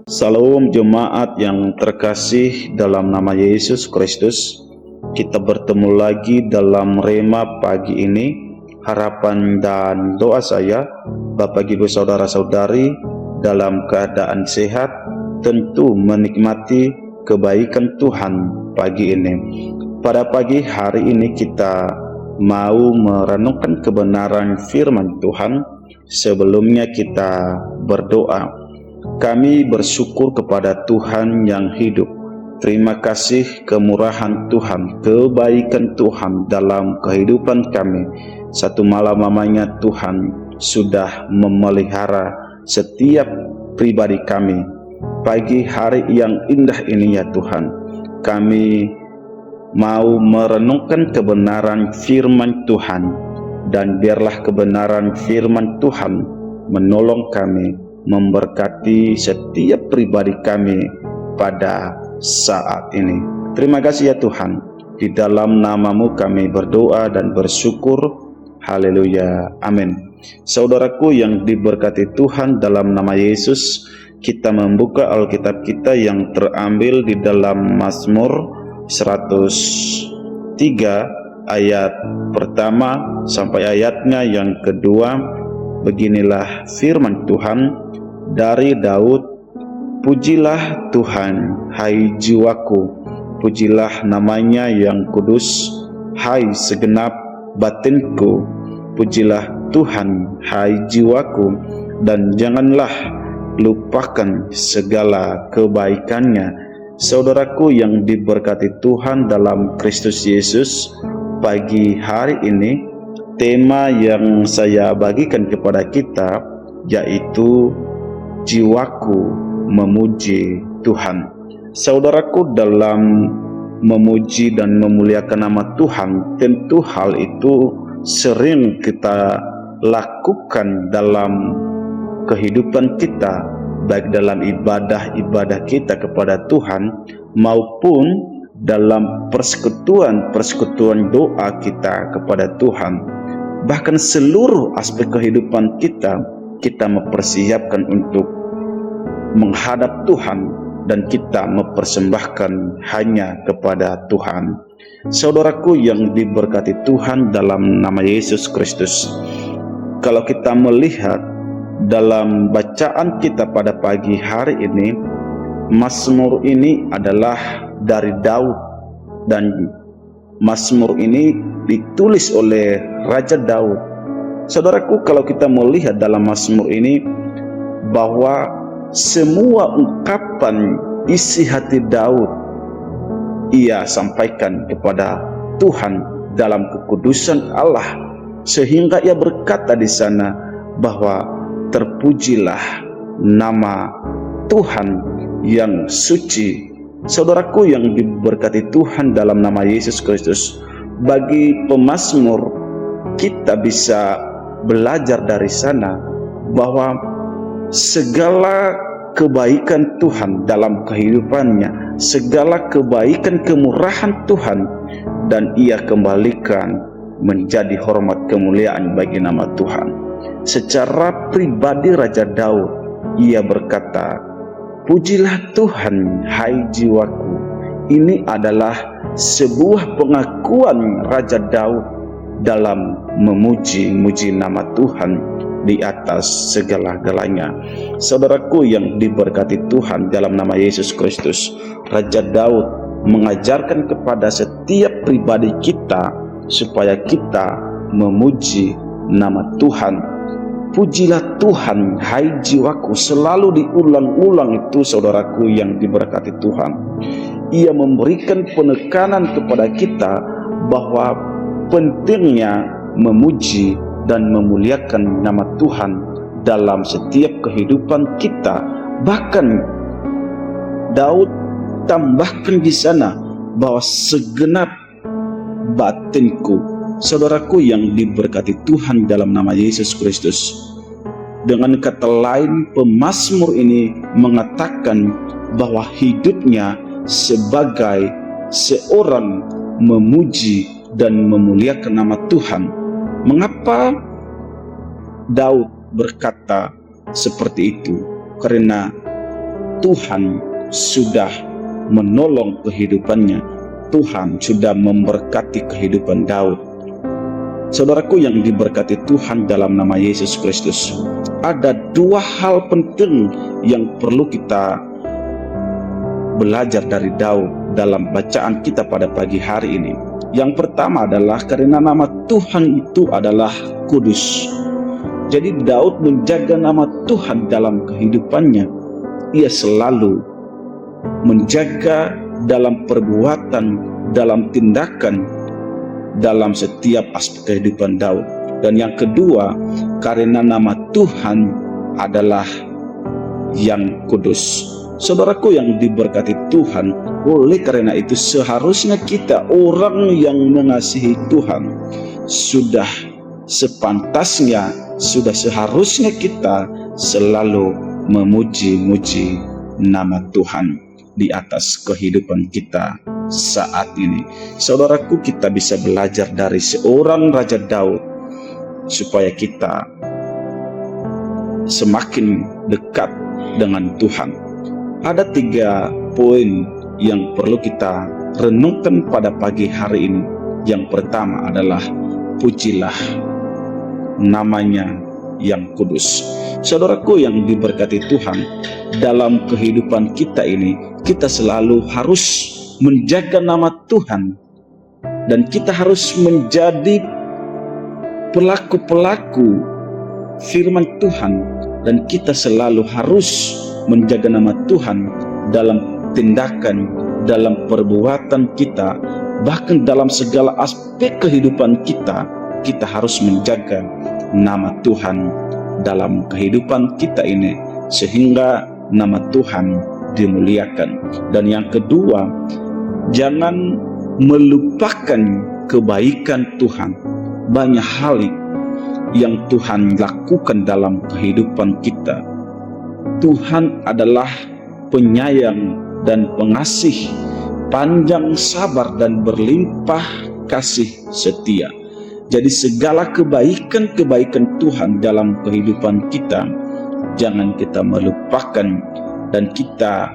Salam jemaat yang terkasih dalam nama Yesus Kristus. Kita bertemu lagi dalam Rema pagi ini. Harapan dan doa saya, Bapak Ibu Saudara-saudari dalam keadaan sehat, tentu menikmati kebaikan Tuhan pagi ini. Pada pagi hari ini kita mau merenungkan kebenaran firman Tuhan. Sebelumnya kita berdoa. Kami bersyukur kepada Tuhan yang hidup. Terima kasih kemurahan Tuhan, kebaikan Tuhan dalam kehidupan kami. Satu malam lamanya Tuhan sudah memelihara setiap pribadi kami. Pagi hari yang indah ini ya Tuhan, kami mau merenungkan kebenaran firman Tuhan. Dan biarlah kebenaran firman Tuhan menolong kami, memberkati setiap pribadi kami pada saat ini. Terima kasih ya Tuhan. Di dalam nama-Mu kami berdoa dan bersyukur. Haleluya. Amin. Saudaraku yang diberkati Tuhan, dalam nama Yesus, kita membuka Alkitab kita yang terambil di dalam Mazmur 103 ayat pertama sampai ayatnya yang kedua. Beginilah firman Tuhan dari Daud. Pujilah Tuhan, hai jiwaku, pujilah namanya yang kudus, hai segenap batinku. Pujilah Tuhan, hai jiwaku, dan janganlah lupakan segala kebaikannya. Saudaraku yang diberkati Tuhan dalam Kristus Yesus, pagi hari ini tema yang saya bagikan kepada kita yaitu jiwaku memuji Tuhan. Saudaraku, dalam memuji dan memuliakan nama Tuhan, tentu hal itu sering kita lakukan dalam kehidupan kita, baik dalam ibadah-ibadah kita kepada Tuhan maupun dalam persekutuan doa kita kepada Tuhan. Bahkan seluruh aspek kehidupan kita mempersiapkan untuk menghadap Tuhan dan kita mempersembahkan hanya kepada Tuhan. Saudaraku yang diberkati Tuhan dalam nama Yesus Kristus, kalau kita melihat dalam bacaan kita pada pagi hari ini, Mazmur ini adalah dari Daud, dan Mazmur ini ditulis oleh Raja Daud. Saudaraku, kalau kita melihat dalam Mazmur ini bahwa semua ungkapan isi hati Daud ia sampaikan kepada Tuhan dalam kekudusan Allah, sehingga ia berkata di sana bahwa terpujilah nama Tuhan yang suci. Saudaraku yang diberkati Tuhan dalam nama Yesus Kristus, bagi pemazmur kita bisa belajar dari sana bahwa segala kebaikan Tuhan dalam kehidupannya, segala kebaikan kemurahan Tuhan, dan ia kembalikan menjadi hormat kemuliaan bagi nama Tuhan. Secara pribadi Raja Daud, ia berkata, pujilah Tuhan, hai jiwaku. Ini adalah sebuah pengakuan Raja Daud dalam memuji-muji nama Tuhan di atas segala-galanya. Saudaraku yang diberkati Tuhan dalam nama Yesus Kristus, Raja Daud mengajarkan kepada setiap pribadi kita supaya kita memuji nama Tuhan. Pujilah Tuhan, hai jiwaku, selalu diulang-ulang itu saudaraku yang diberkati Tuhan. Ia memberikan penekanan kepada kita bahwa pentingnya memuji dan memuliakan nama Tuhan dalam setiap kehidupan kita. Bahkan Daud tambahkan di sana bahwa segenap batinku. Saudaraku yang diberkati Tuhan dalam nama Yesus Kristus, dengan kata lain, pemazmur ini mengatakan bahwa hidupnya sebagai seorang memuji dan memuliakan nama Tuhan. Mengapa Daud berkata seperti itu? Karena Tuhan sudah menolong kehidupannya. Tuhan sudah memberkati kehidupan Daud. Saudaraku yang diberkati Tuhan dalam nama Yesus Kristus, ada dua hal penting yang perlu kita belajar dari Daud dalam bacaan kita pada pagi hari ini. Yang pertama adalah karena nama Tuhan itu adalah kudus. Jadi Daud menjaga nama Tuhan dalam kehidupannya. Ia selalu menjaga dalam perbuatan, dalam tindakan, dalam setiap aspek kehidupan Daud. Dan yang kedua, karena nama Tuhan adalah yang kudus. Saudaraku yang diberkati Tuhan, oleh karena itu seharusnya kita orang yang mengasihi Tuhan sudah sepantasnya, sudah seharusnya kita selalu memuji-muji nama Tuhan di atas kehidupan kita saat ini. Saudaraku, kita bisa belajar dari seorang Raja Daud supaya kita semakin dekat dengan Tuhan. Ada 3 poin yang perlu kita renungkan pada pagi hari ini. Yang pertama adalah pujilah namanya yang kudus. Saudaraku yang diberkati Tuhan, dalam kehidupan kita ini kita selalu harus menjaga nama Tuhan, dan kita harus menjadi pelaku-pelaku firman Tuhan, dan kita selalu harus menjaga nama Tuhan dalam tindakan, dalam perbuatan kita, bahkan dalam segala aspek kehidupan kita. Kita harus menjaga nama Tuhan dalam kehidupan kita ini sehingga nama Tuhan dimuliakan. Dan yang kedua, jangan melupakan kebaikan Tuhan. Banyak hal yang Tuhan lakukan dalam kehidupan kita. Tuhan adalah penyayang dan pengasih, panjang sabar dan berlimpah kasih setia. Jadi segala kebaikan-kebaikan Tuhan dalam kehidupan kita jangan kita melupakan, dan kita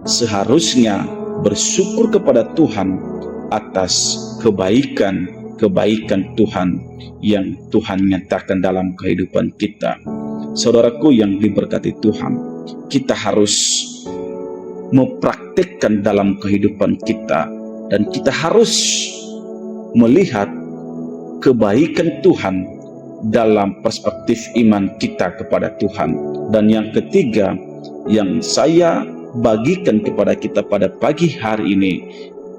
seharusnya bersyukur kepada Tuhan atas kebaikan Tuhan yang Tuhan nyatakan dalam kehidupan kita. Saudaraku yang diberkati Tuhan, kita harus mempraktikkan dalam kehidupan kita, dan kita harus melihat kebaikan Tuhan dalam perspektif iman kita kepada Tuhan. Dan yang ketiga yang saya bagikan kepada kita pada pagi hari ini,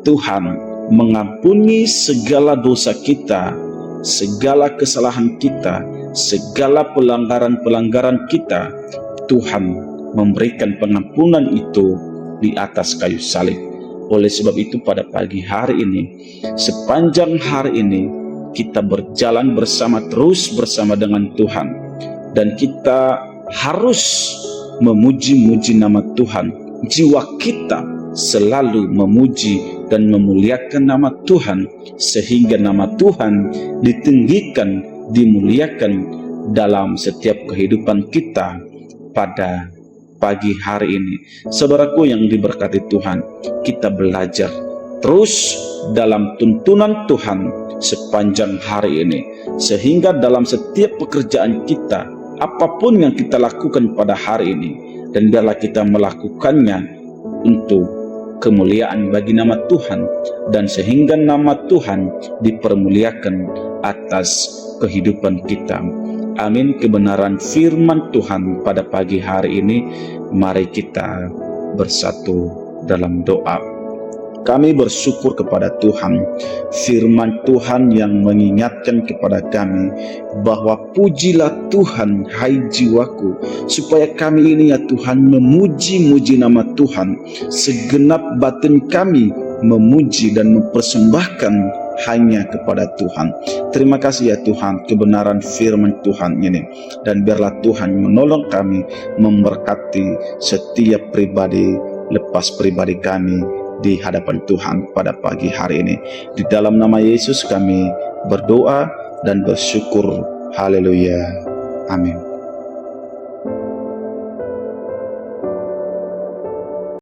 Tuhan mengampuni segala dosa kita, segala kesalahan kita, segala pelanggaran-pelanggaran kita. Tuhan memberikan pengampunan itu di atas kayu salib. Oleh sebab itu pada pagi hari ini, sepanjang hari ini kita berjalan terus bersama dengan Tuhan, dan kita harus memuji-muji nama Tuhan. Jiwa kita selalu memuji dan memuliakan nama Tuhan, sehingga nama Tuhan ditinggikan, dimuliakan dalam setiap kehidupan kita pada pagi hari ini. Saudaraku yang diberkati Tuhan, kita belajar terus dalam tuntunan Tuhan sepanjang hari ini, sehingga dalam setiap pekerjaan kita, apapun yang kita lakukan pada hari ini, dan biarlah kita melakukannya untuk kemuliaan bagi nama Tuhan, dan sehingga nama Tuhan dipermuliakan atas kehidupan kita. Amin. Kebenaran firman Tuhan pada pagi hari ini, mari kita bersatu dalam doa. Kami bersyukur kepada Tuhan, firman Tuhan yang mengingatkan kepada kami bahwa pujilah Tuhan hai jiwaku, supaya kami ini ya Tuhan memuji-muji nama Tuhan. Segenap batin kami memuji dan mempersembahkan hanya kepada Tuhan. Terima kasih ya Tuhan, kebenaran firman Tuhan ini, dan biarlah Tuhan menolong kami, memberkati setiap pribadi lepas pribadi kami di hadapan Tuhan pada pagi hari ini. Di dalam nama Yesus kami berdoa dan bersyukur. Haleluya. Amin.